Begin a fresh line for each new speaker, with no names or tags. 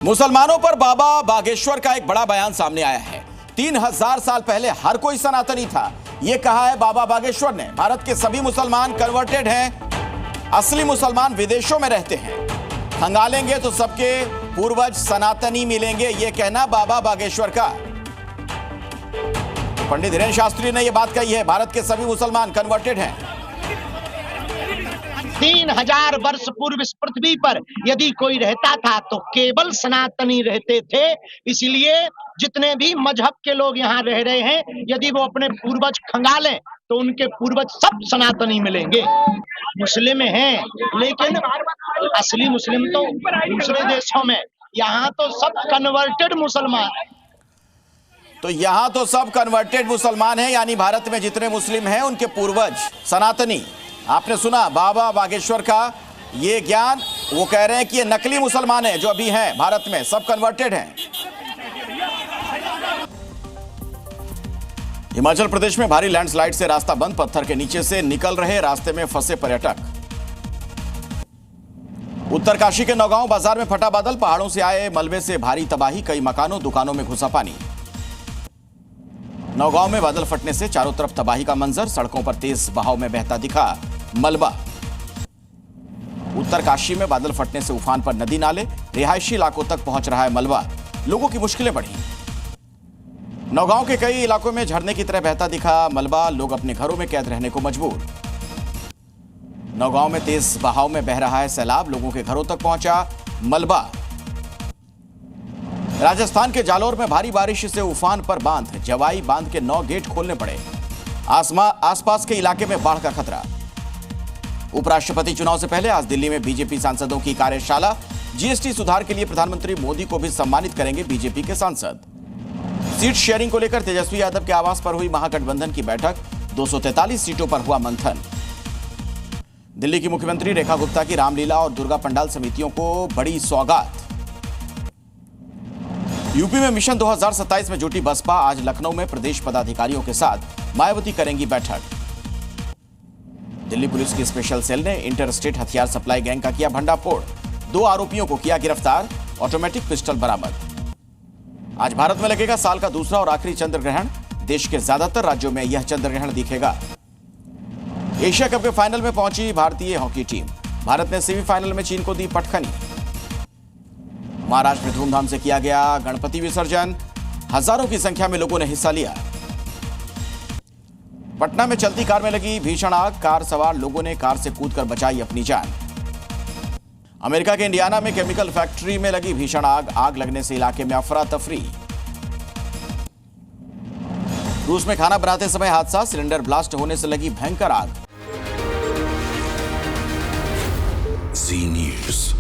मुसलमानों पर बाबा बागेश्वर का एक बड़ा बयान सामने आया है। 3000 साल पहले हर कोई सनातनी था, यह कहा है बाबा बागेश्वर ने। भारत के सभी मुसलमान कन्वर्टेड हैं, असली मुसलमान विदेशों में रहते हैं। खंगालेंगे तो सबके पूर्वज सनातनी मिलेंगे, यह कहना बाबा बागेश्वर का। पंडित धीरेन्द्र शास्त्री ने यह बात कही है। भारत के सभी मुसलमान कन्वर्टेड हैं।
3000 वर्ष पूर्व इस पृथ्वी पर यदि कोई रहता था तो केवल सनातनी रहते थे। इसलिए जितने भी मजहब के लोग यहाँ रह रहे हैं, यदि वो अपने पूर्वज खंगालें तो उनके पूर्वज सब सनातनी मिलेंगे। मुस्लिम हैं, लेकिन असली मुस्लिम तो दूसरे देशों में, यहाँ तो सब कन्वर्टेड मुसलमान हैं।
तो यहां तो सब कन्वर्टेड मुसलमान हैं, यानी भारत में जितने मुस्लिम हैं उनके पूर्वज सनातनी। आपने सुना बाबा बागेश्वर का ये ज्ञान। वो कह रहे हैं कि ये नकली मुसलमान हैं जो अभी हैं भारत में, सब कन्वर्टेड हैं। हिमाचल प्रदेश में भारी लैंडस्लाइड से रास्ता बंद, पत्थर के नीचे से निकल रहे रास्ते में फंसे पर्यटक। उत्तरकाशी के नौगांव बाजार में फटा बादल, पहाड़ों से आए मलबे से भारी तबाही, कई मकानों दुकानों में घुसा पानी। नौगांव में बादल फटने से चारों तरफ तबाही का मंजर, सड़कों पर तेज बहाव में बहता दिखा मलबा। उत्तरकाशी में बादल फटने से उफान पर नदी नाले, रिहायशी इलाकों तक पहुंच रहा है मलबा, लोगों की मुश्किलें बढ़ी। नौगांव के कई इलाकों में झरने की तरह बहता दिखा मलबा, लोग अपने घरों में कैद रहने को मजबूर। नौगांव में तेज बहाव में बह रहा है सैलाब, लोगों के घरों तक पहुंचा मलबा। राजस्थान के जालोर में भारी बारिश से उफान पर बांध, जवाई बांध के 9 गेट खोलने पड़े। आसपास के इलाके में बाढ़ का खतरा। उपराष्ट्रपति चुनाव से पहले आज दिल्ली में बीजेपी सांसदों की कार्यशाला। जीएसटी सुधार के लिए प्रधानमंत्री मोदी को भी सम्मानित करेंगे बीजेपी के सांसद। सीट शेयरिंग को लेकर तेजस्वी यादव के आवास पर हुई महागठबंधन की बैठक, 243 सीटों पर हुआ मंथन। दिल्ली की मुख्यमंत्री रेखा गुप्ता की रामलीला और दुर्गा पंडाल समितियों को बड़ी सौगात। यूपी में मिशन 2027 में जुटी बसपा, आज लखनऊ में प्रदेश पदाधिकारियों के साथ मायावती करेंगी बैठक। दिल्ली पुलिस की स्पेशल सेल ने इंटर स्टेट हथियार सप्लाई गैंग का किया भंडाफोड़, 2 आरोपियों को किया गिरफ्तार, ऑटोमेटिक पिस्टल बरामद। आज भारत में लगेगा साल का दूसरा और आखिरी चंद्र ग्रहण, देश के ज्यादातर राज्यों में यह चंद्र ग्रहण दिखेगा। एशिया कप के फाइनल में पहुंची भारतीय हॉकी टीम, भारत ने सेमीफाइनल में चीन को दी पटखनी। महाराष्ट्र में धूमधाम से किया गया गणपति विसर्जन, हजारों की संख्या में लोगों ने हिस्सा लिया। पटना में चलती कार में लगी भीषण आग, कार सवार लोगों ने कार से कूदकर बचाई अपनी जान। अमेरिका के इंडियाना में केमिकल फैक्ट्री में लगी भीषण आग, आग लगने से इलाके में अफरा तफरी। रूस में खाना बनाते समय हादसा, सिलेंडर ब्लास्ट होने से लगी भयंकर आग।
जी न्यूज़।